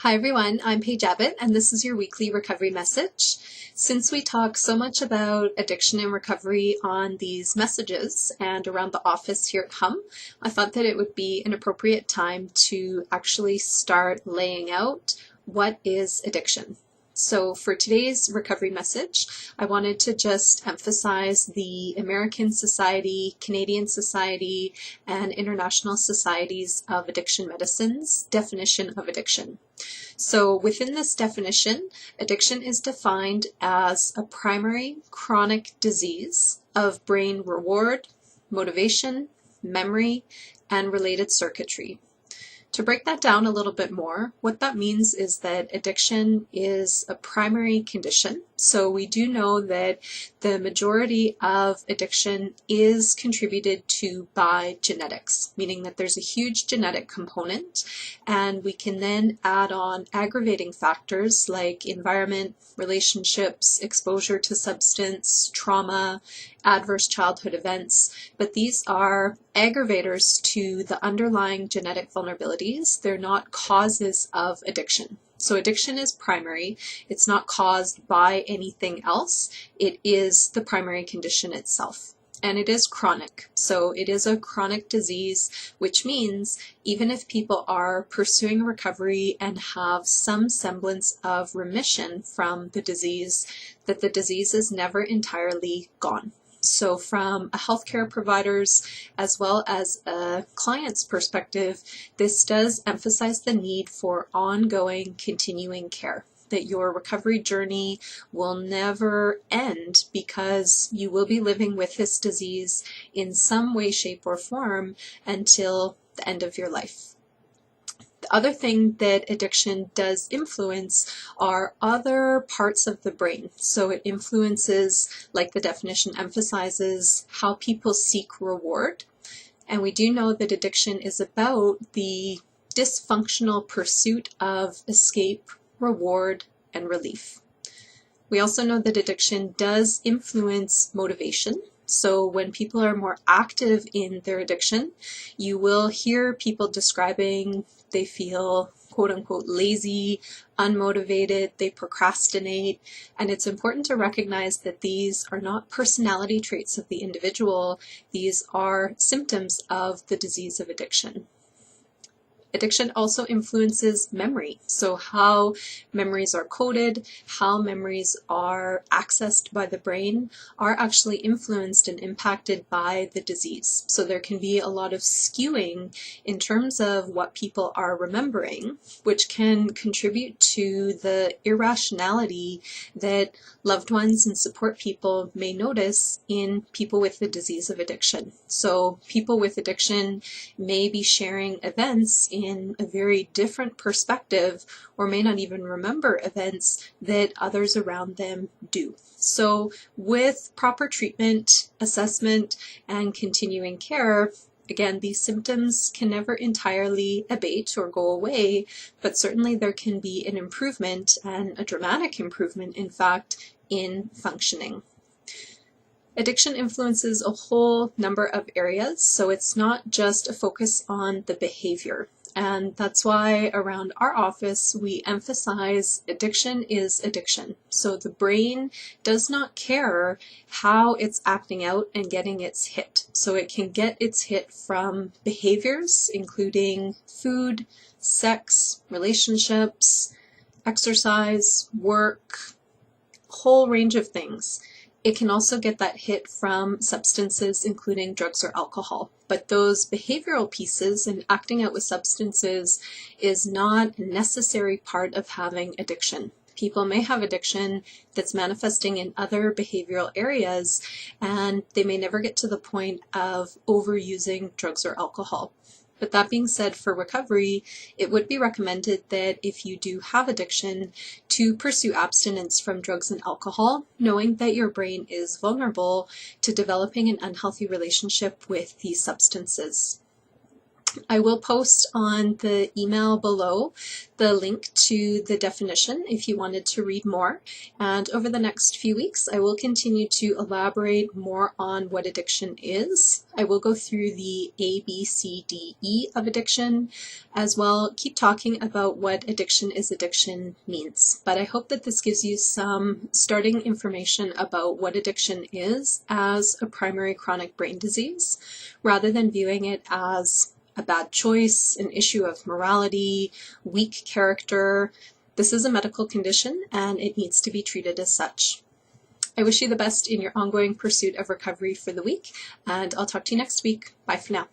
Hi everyone, I'm Paige Abbott and this is your weekly recovery message. Since we talk so much about addiction and recovery on these messages and around the office here at Hum, I thought that it would be an appropriate time to actually start laying out what is addiction. So for today's recovery message, I wanted to just emphasize the American Society, Canadian Society, and International Societies of Addiction Medicine's definition of addiction. So within this definition, addiction is defined as a primary chronic disease of brain reward, motivation, memory, and related circuitry. To break that down a little bit more, what that means is that addiction is a primary condition. So we do know that the majority of addiction is contributed to by genetics, meaning that there's a huge genetic component, and we can then add on aggravating factors like environment, relationships, exposure to substance, trauma, adverse childhood events, but these are aggravators to the underlying genetic vulnerabilities. They're not causes of addiction. So addiction is primary. It's not caused by anything else. It is the primary condition itself. And it is chronic. So it is a chronic disease, which means even if people are pursuing recovery and have some semblance of remission from the disease, that the disease is never entirely gone. So from a healthcare provider's as well as a client's perspective, this does emphasize the need for ongoing, continuing care, that your recovery journey will never end because you will be living with this disease in some way, shape, or form until the end of your life. The other thing that addiction does influence are other parts of the brain. So it influences, like the definition emphasizes, how people seek reward. And we do know that addiction is about the dysfunctional pursuit of escape, reward, and relief. We also know that addiction does influence motivation. So when people are more active in their addiction, you will hear people describing they feel quote unquote lazy, unmotivated, they procrastinate, and it's important to recognize that these are not personality traits of the individual, these are symptoms of the disease of addiction. Addiction also influences memory, so how memories are coded, how memories are accessed by the brain are actually influenced and impacted by the disease. So there can be a lot of skewing in terms of what people are remembering, which can contribute to the irrationality that loved ones and support people may notice in people with the disease of addiction. So people with addiction may be sharing events in a very different perspective or may not even remember events that others around them do. So with proper treatment, assessment, and continuing care, again, these symptoms can never entirely abate or go away, but certainly there can be an improvement, and a dramatic improvement, in fact, in functioning. Addiction influences a whole number of areas, so it's not just a focus on the behavior. And that's why around our office we emphasize addiction is addiction. So the brain does not care how it's acting out and getting its hit. So it can get its hit from behaviors, including food, sex, relationships, exercise, work, a whole range of things. It can also get that hit from substances, including drugs or alcohol. But those behavioral pieces and acting out with substances is not a necessary part of having addiction. People may have addiction that's manifesting in other behavioral areas, and they may never get to the point of overusing drugs or alcohol. But that being said, for recovery, it would be recommended that if you do have addiction, to pursue abstinence from drugs and alcohol, knowing that your brain is vulnerable to developing an unhealthy relationship with these substances. I will post on the email below the link to the definition if you wanted to read more. And over the next few weeks, I will continue to elaborate more on what addiction is. I will go through the A, B, C, D, E of addiction, as well keep talking about what addiction means. But I hope that this gives you some starting information about what addiction is as a primary chronic brain disease, rather than viewing it as a bad choice, an issue of morality, weak character. This is a medical condition and it needs to be treated as such. I wish you the best in your ongoing pursuit of recovery for the week, and I'll talk to you next week. Bye for now.